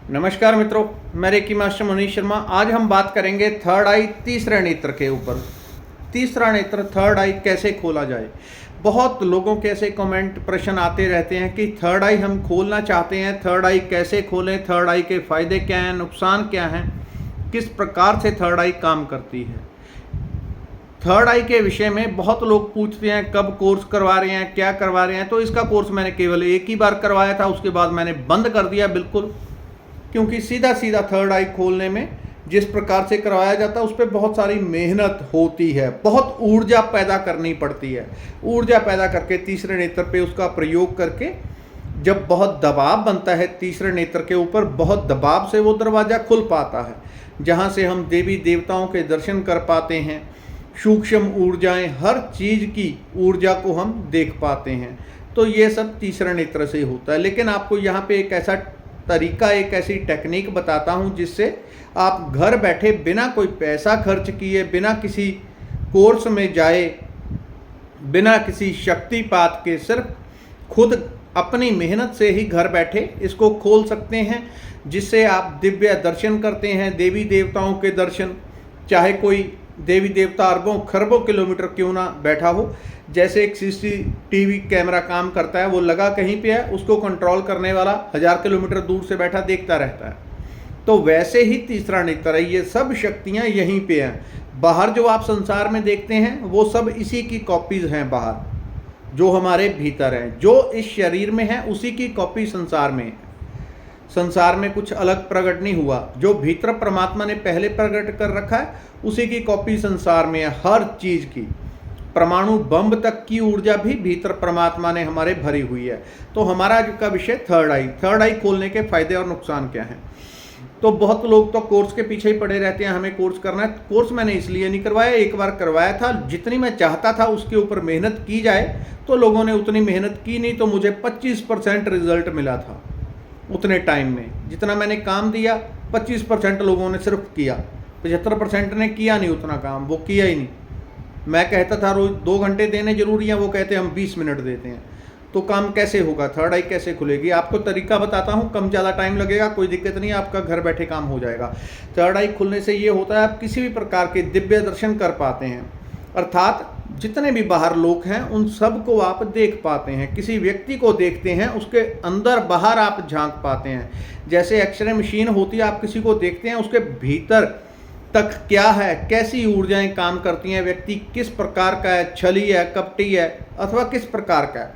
नमस्कार मित्रों, मैं रेकी मास्टर मनीष शर्मा। आज हम बात करेंगे थर्ड आई तीसरे नेत्र के ऊपर। तीसरा नेत्र थर्ड आई कैसे खोला जाए। बहुत लोगों के ऐसे कमेंट प्रश्न आते रहते हैं कि थर्ड आई हम खोलना चाहते हैं, थर्ड आई कैसे खोलें, थर्ड आई के फ़ायदे क्या हैं, नुकसान क्या हैं, किस प्रकार से थर्ड आई काम करती है। थर्ड आई के विषय में बहुत लोग पूछते हैं कब कोर्स करवा रहे हैं, क्या करवा रहे हैं। तो इसका कोर्स मैंने केवल एक ही बार करवाया था, उसके बाद मैंने बंद कर दिया बिल्कुल, क्योंकि सीधा सीधा थर्ड आई खोलने में जिस प्रकार से करवाया जाता है उस पर बहुत सारी मेहनत होती है, बहुत ऊर्जा पैदा करनी पड़ती है। ऊर्जा पैदा करके तीसरे नेत्र पे उसका प्रयोग करके जब बहुत दबाव बनता है तीसरे नेत्र के ऊपर, बहुत दबाव से वो दरवाज़ा खुल पाता है, जहाँ से हम देवी देवताओं के दर्शन कर पाते हैं। सूक्ष्म ऊर्जाएं, हर चीज़ की ऊर्जा को हम देख पाते हैं। तो ये सब तीसरे नेत्र से होता है। लेकिन आपको यहाँ पे एक ऐसा तरीका, एक ऐसी टेक्निक बताता हूँ जिससे आप घर बैठे बिना कोई पैसा खर्च किए, बिना किसी कोर्स में जाए, बिना किसी शक्तिपात के, सिर्फ खुद अपनी मेहनत से ही घर बैठे इसको खोल सकते हैं। जिससे आप दिव्य दर्शन करते हैं, देवी देवताओं के दर्शन, चाहे कोई देवी देवता अरबों खरबों किलोमीटर क्यों ना बैठा हो। जैसे एक सीसीटीवी कैमरा काम करता है, वो लगा कहीं पे है, उसको कंट्रोल करने वाला 1000 किलोमीटर दूर से बैठा देखता रहता है। तो वैसे ही तीसरा नेत्र है, ये सब शक्तियाँ यहीं पे हैं। बाहर जो आप संसार में देखते हैं वो सब इसी की कॉपीज हैं। बाहर जो हमारे भीतर हैं, जो इस शरीर में है, उसी की कॉपी संसार में है। संसार में कुछ अलग प्रकट नहीं हुआ। जो भीतर परमात्मा ने पहले प्रकट कर रखा है उसी की कॉपी संसार में है। हर चीज़ की, परमाणु बम तक की ऊर्जा भी भीतर परमात्मा ने हमारे भरी हुई है। तो हमारा आज का विषय थर्ड आई। थर्ड आई खोलने के फायदे और नुकसान क्या हैं। तो बहुत लोग तो कोर्स के पीछे ही पड़े रहते हैं, हमें कोर्स करना है। कोर्स मैंने इसलिए नहीं करवाया, एक बार करवाया था, जितनी मैं चाहता था उसके ऊपर मेहनत की जाए तो लोगों ने उतनी मेहनत की नहीं, तो मुझे 25% रिजल्ट मिला था उतने टाइम में। जितना मैंने काम दिया 25% लोगों ने सिर्फ किया, 75% ने किया नहीं उतना काम, वो किया ही नहीं। मैं कहता था रोज 2 घंटे देने जरूरी हैं, वो कहते हैं हम 20 मिनट देते हैं। तो काम कैसे होगा, थर्ड आई कैसे खुलेगी। आपको तरीका बताता हूँ, कम ज़्यादा टाइम लगेगा, कोई दिक्कत नहीं है, आपका घर बैठे काम हो जाएगा। थर्ड आई खुलने से ये होता है आप किसी भी प्रकार के दिव्य दर्शन कर पाते हैं, अर्थात जितने भी बाहर लोग हैं उन सब को आप देख पाते हैं। किसी व्यक्ति को देखते हैं, उसके अंदर बाहर आप झांक पाते हैं। जैसे एक्सरे मशीन होती है, आप किसी को देखते हैं, उसके भीतर तक क्या है, कैसी ऊर्जाएं काम करती हैं, व्यक्ति किस प्रकार का है, छली है, कपटी है, अथवा किस प्रकार का है,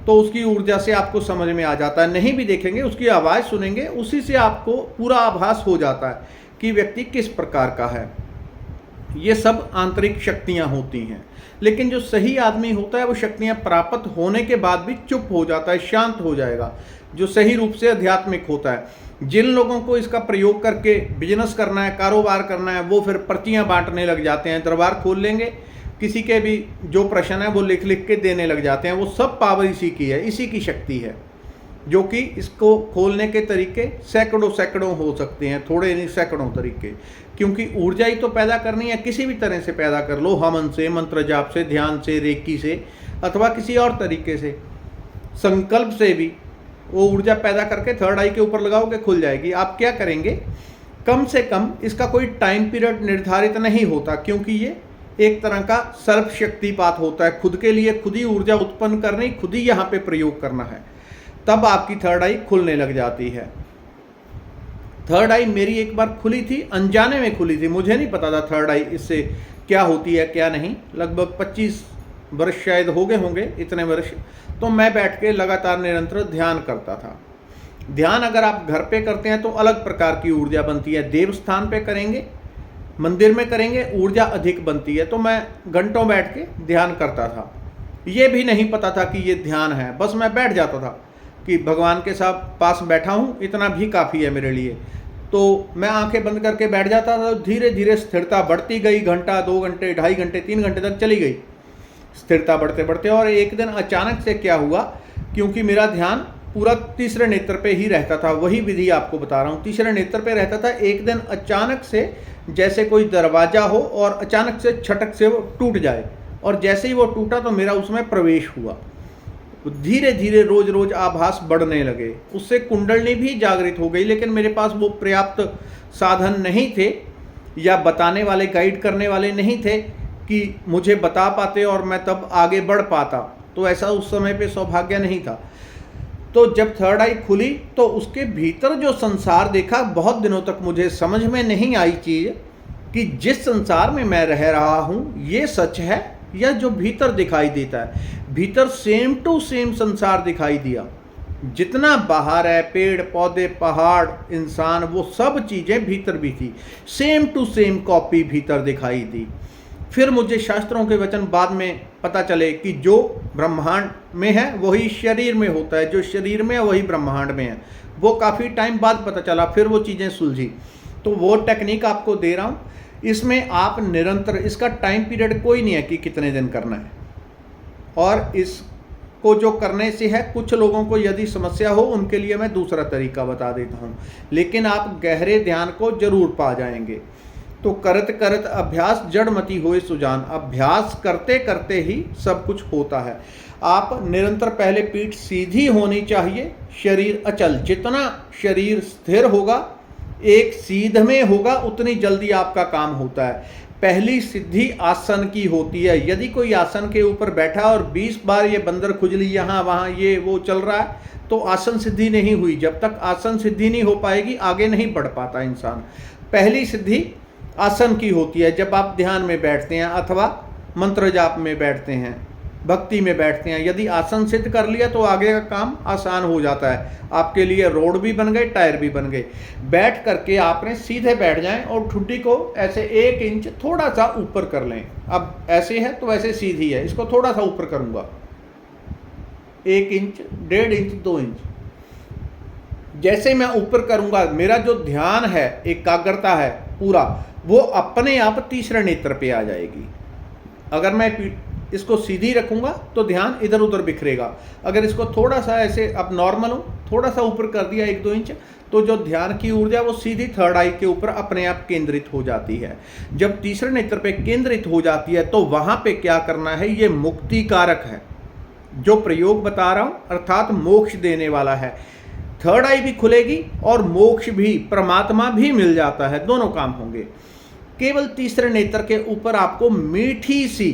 तो उसकी ऊर्जा से आपको समझ में आ जाता है। नहीं भी देखेंगे, उसकी आवाज़ सुनेंगे, उसी से आपको पूरा आभास हो जाता है कि व्यक्ति किस प्रकार का है। ये सब आंतरिक शक्तियाँ होती हैं। लेकिन जो सही आदमी होता है वो शक्तियाँ प्राप्त होने के बाद भी चुप हो जाता है, शांत हो जाएगा, जो सही रूप से आध्यात्मिक होता है। जिन लोगों को इसका प्रयोग करके बिजनेस करना है, कारोबार करना है, वो फिर पर्चियाँ बांटने लग जाते हैं, दरबार खोल लेंगे, किसी के भी जो प्रश्न है वो लिख लिख के देने लग जाते हैं। वो सब पावर इसी की है, इसी की शक्ति है, जो कि इसको खोलने के तरीके सैकड़ों सैकड़ों हो सकते हैं, थोड़े नहीं सैकड़ों तरीके। क्योंकि ऊर्जा ही तो पैदा करनी है, किसी भी तरह से पैदा कर लो, हवन से, मंत्र जाप से, ध्यान से, रेकी से, अथवा किसी और तरीके से, संकल्प से भी वो ऊर्जा पैदा करके थर्ड आई के ऊपर लगाओगे, खुल जाएगी। आप क्या करेंगे, कम से कम इसका कोई टाइम पीरियड निर्धारित नहीं होता, क्योंकि ये एक तरह का सर्व शक्तिपात होता है। खुद के लिए खुद ही ऊर्जा उत्पन्न करनी, खुद ही यहाँ पे प्रयोग करना है, तब आपकी थर्ड आई खुलने लग जाती है। थर्ड आई मेरी एक बार खुली थी, अनजाने में खुली थी, मुझे नहीं पता था थर्ड आई इससे क्या होती है क्या नहीं। लगभग 25 वर्ष शायद हो गए होंगे, इतने वर्ष। तो मैं बैठ के लगातार निरंतर ध्यान करता था। ध्यान अगर आप घर पे करते हैं तो अलग प्रकार की ऊर्जा बनती है, देव स्थान पे करेंगे, मंदिर में करेंगे, ऊर्जा अधिक बनती है। तो मैं घंटों बैठ के ध्यान करता था, ये भी नहीं पता था कि ये ध्यान है, बस मैं बैठ जाता था कि भगवान के साथ पास बैठा हूँ, इतना भी काफ़ी है मेरे लिए। तो मैं आंखें बंद करके बैठ जाता था, धीरे धीरे स्थिरता बढ़ती गई, घंटा, 2 घंटे, 2.5 घंटे, 3 घंटे तक चली गई स्थिरता बढ़ते बढ़ते। और एक दिन अचानक से क्या हुआ, क्योंकि मेरा ध्यान पूरा तीसरे नेत्र पे ही रहता था, वही विधि आपको बता रहा हूँ, तीसरे नेत्र पे रहता था। एक दिन अचानक से जैसे कोई दरवाजा हो और अचानक से छटक से वो टूट जाए, और जैसे ही वो टूटा तो मेरा उसमें प्रवेश हुआ। धीरे धीरे रोज रोज आभास बढ़ने लगे, उससे कुंडलनी भी जागृत हो गई। लेकिन मेरे पास वो पर्याप्त साधन नहीं थे या बताने वाले, गाइड करने वाले नहीं थे कि मुझे बता पाते और मैं तब आगे बढ़ पाता। तो ऐसा उस समय पे सौभाग्य नहीं था। तो जब थर्ड आई खुली तो उसके भीतर जो संसार देखा, बहुत दिनों तक मुझे समझ में नहीं आई चीज़ कि जिस संसार में मैं रह रहा हूँ ये सच है या जो भीतर दिखाई देता है। भीतर सेम टू सेम संसार दिखाई दिया, जितना बाहर है, पेड़ पौधे, पहाड़, इंसान, वो सब चीज़ें भीतर भी थी। सेम टू सेम कॉपी भीतर दिखाई दी। फिर मुझे शास्त्रों के वचन बाद में पता चले कि जो ब्रह्मांड में है वही शरीर में होता है, जो शरीर में है वही ब्रह्मांड में है। वो काफ़ी टाइम बाद पता चला, फिर वो चीज़ें सुलझी। तो वो टेक्निक आपको दे रहा हूँ। इसमें आप निरंतर, इसका टाइम पीरियड कोई नहीं है कि कितने दिन करना है। और इसको जो करने से है, कुछ लोगों को यदि समस्या हो उनके लिए मैं दूसरा तरीका बता देता हूँ, लेकिन आप गहरे ध्यान को जरूर पा जाएंगे। तो करत करत अभ्यास जड़मति होए सुजान, अभ्यास करते करते ही सब कुछ होता है। आप निरंतर, पहले पीठ सीधी होनी चाहिए, शरीर अचल। जितना शरीर स्थिर होगा, एक सीध में होगा, उतनी जल्दी आपका काम होता है। पहली सिद्धि आसन की होती है। यदि कोई आसन के ऊपर बैठा और 20 बार ये बंदर खुजली यहाँ वहाँ ये वो चल रहा है, तो आसन सिद्धि नहीं हुई। जब तक आसन सिद्धि नहीं हो पाएगी, आगे नहीं बढ़ पाता इंसान। पहली सिद्धि आसन की होती है, जब आप ध्यान में बैठते हैं अथवा मंत्र जाप में बैठते हैं, भक्ति में बैठते हैं। यदि आसन सिद्ध कर लिया तो आगे का काम आसान हो जाता है। आपके लिए रोड भी बन गए, टायर भी बन गए। बैठ करके आपने सीधे बैठ जाएं और ठुड्डी को ऐसे 1 इंच थोड़ा सा ऊपर कर लें। अब ऐसे है तो ऐसे सीधी है, इसको थोड़ा सा ऊपर करूंगा, 1 इंच, 1.5 इंच, 2 इंच। जैसे मैं ऊपर करूंगा, मेरा जो ध्यान है, एकाग्रता है पूरा, वो अपने आप तीसरे नेत्र पे आ जाएगी। अगर मैं इसको सीधी रखूंगा तो ध्यान इधर उधर बिखरेगा। अगर इसको थोड़ा सा ऐसे, अब नॉर्मल हो, थोड़ा सा ऊपर कर दिया 1-2 इंच, तो जो ध्यान की ऊर्जा वो सीधी थर्ड आई के ऊपर अपने आप केंद्रित हो जाती है। जब तीसरे नेत्र पे केंद्रित हो जाती है तो वहां पे क्या करना है, ये मुक्ति कारक है जो प्रयोग बता रहा हूं, अर्थात मोक्ष देने वाला है। थर्ड आई भी खुलेगी और मोक्ष भी, परमात्मा भी मिल जाता है, दोनों काम होंगे। केवल तीसरे नेत्र के ऊपर आपको मीठी सी,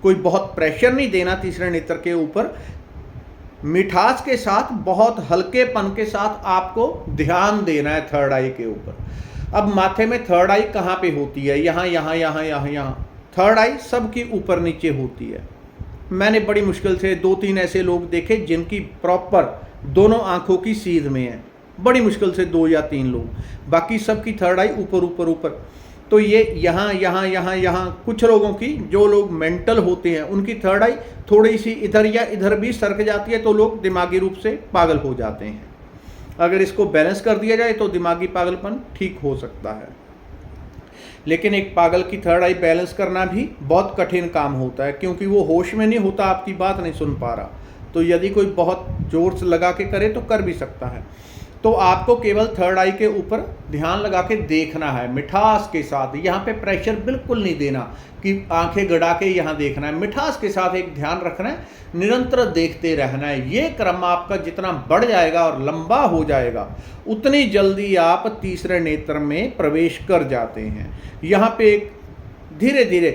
कोई बहुत प्रेशर नहीं देना तीसरे नेत्र के ऊपर, मिठास के साथ, बहुत हल्केपन के साथ आपको ध्यान देना है थर्ड आई के ऊपर। अब माथे में थर्ड आई कहाँ पे होती है? यहाँ, यहाँ, यहाँ, यहाँ, यहाँ। थर्ड आई सबकी ऊपर नीचे होती है। मैंने बड़ी मुश्किल से 2-3 ऐसे लोग देखे जिनकी प्रॉपर दोनों आंखों की सीध में है, बड़ी मुश्किल से 2 या 3 लोग, बाकी सबकी थर्ड आई ऊपर ऊपर ऊपर। तो ये यहाँ, यहाँ, यहाँ, यहाँ, कुछ लोगों की, जो लोग मेंटल होते हैं उनकी थर्ड आई थोड़ी सी इधर या इधर भी सरक जाती है, तो लोग दिमागी रूप से पागल हो जाते हैं। अगर इसको बैलेंस कर दिया जाए तो दिमागी पागलपन ठीक हो सकता है। लेकिन एक पागल की थर्ड आई बैलेंस करना भी बहुत कठिन काम होता है, क्योंकि वो होश में नहीं होता, आपकी बात नहीं सुन पा रहा। तो यदि कोई बहुत जोर से लगा के करे तो कर भी सकता है। तो आपको केवल थर्ड आई के ऊपर ध्यान लगा के देखना है मिठास के साथ। यहाँ पे प्रेशर बिल्कुल नहीं देना कि आंखें गड़ा के यहाँ देखना है, मिठास के साथ एक ध्यान रखना है, निरंतर देखते रहना है। ये क्रम आपका जितना बढ़ जाएगा और लंबा हो जाएगा, उतनी जल्दी आप तीसरे नेत्र में प्रवेश कर जाते हैं। यहाँ पे धीरे धीरे,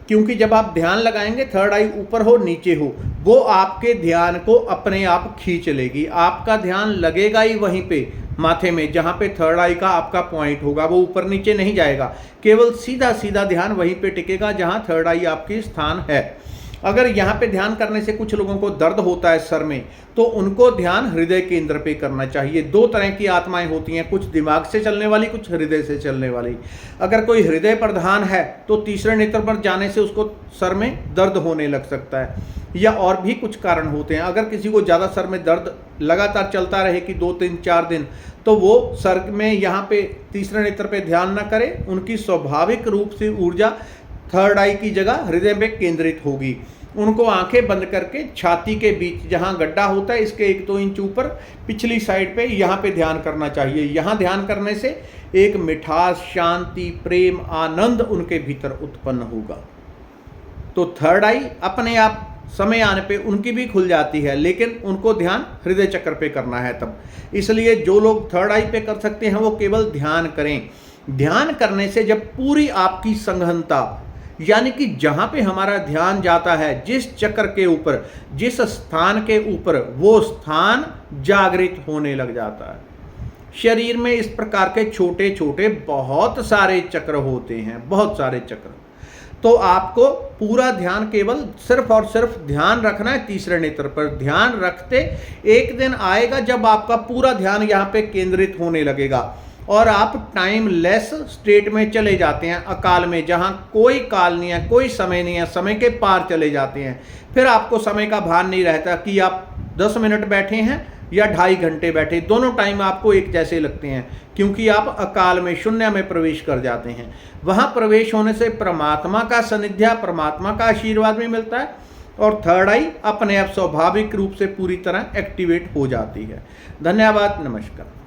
क्योंकि जब आप ध्यान लगाएंगे थर्ड आई ऊपर हो नीचे हो, वो आपके ध्यान को अपने आप खींच लेगी। आपका ध्यान लगेगा ही वहीं पे माथे में, जहाँ पे थर्ड आई का आपका पॉइंट होगा, वो ऊपर नीचे नहीं जाएगा, केवल सीधा सीधा ध्यान वहीं पे टिकेगा जहाँ थर्ड आई आपकी स्थान है। अगर यहाँ पे ध्यान करने से कुछ लोगों को दर्द होता है सर में, तो उनको ध्यान हृदय केंद्र पे करना चाहिए। 2 तरह की आत्माएं होती हैं, कुछ दिमाग से चलने वाली, कुछ हृदय से चलने वाली। अगर कोई हृदय प्रधान है तो तीसरे नेत्र पर जाने से उसको सर में दर्द होने लग सकता है, या और भी कुछ कारण होते हैं। अगर किसी को ज़्यादा सर में दर्द लगातार चलता रहे कि 2-3-4 दिन, तो वो सर में यहाँ पे तीसरे नेत्र पे ध्यान न करे, उनकी स्वाभाविक रूप से ऊर्जा थर्ड आई की जगह हृदय में केंद्रित होगी। उनको आंखें बंद करके छाती के बीच जहाँ गड्ढा होता है, इसके 1-2 इंच ऊपर पिछली साइड पे, यहाँ पे ध्यान करना चाहिए। यहाँ ध्यान करने से एक मिठास, शांति, प्रेम, आनंद उनके भीतर उत्पन्न होगा। तो थर्ड आई अपने आप समय आने पे उनकी भी खुल जाती है, लेकिन उनको ध्यान हृदय चक्र पे करना है तब। इसलिए जो लोग थर्ड आई पे कर सकते हैं वो केवल ध्यान करें। ध्यान करने से जब पूरी आपकी संघनता, यानी कि जहां पे हमारा ध्यान जाता है, जिस चक्र के ऊपर, जिस स्थान के ऊपर, वो स्थान जागृत होने लग जाता है। शरीर में इस प्रकार के छोटे छोटे बहुत सारे चक्र होते हैं, बहुत सारे चक्र। तो आपको पूरा ध्यान केवल सिर्फ और सिर्फ ध्यान रखना है तीसरे नेत्र पर। ध्यान रखते एक दिन आएगा जब आपका पूरा ध्यान यहाँ पे केंद्रित होने लगेगा और आप टाइम लेस स्टेट में चले जाते हैं, अकाल में, जहाँ कोई काल नहीं है, कोई समय नहीं है, समय के पार चले जाते हैं। फिर आपको समय का भान नहीं रहता कि आप 10 मिनट बैठे हैं या 2.5 घंटे बैठे, दोनों टाइम आपको एक जैसे लगते हैं, क्योंकि आप अकाल में, शून्य में प्रवेश कर जाते हैं। वहां प्रवेश होने से परमात्मा का सानिध्य, परमात्मा का आशीर्वाद भी मिलता है और थर्ड आई अपने आप स्वाभाविक रूप से पूरी तरह एक्टिवेट हो जाती है। धन्यवाद, नमस्कार।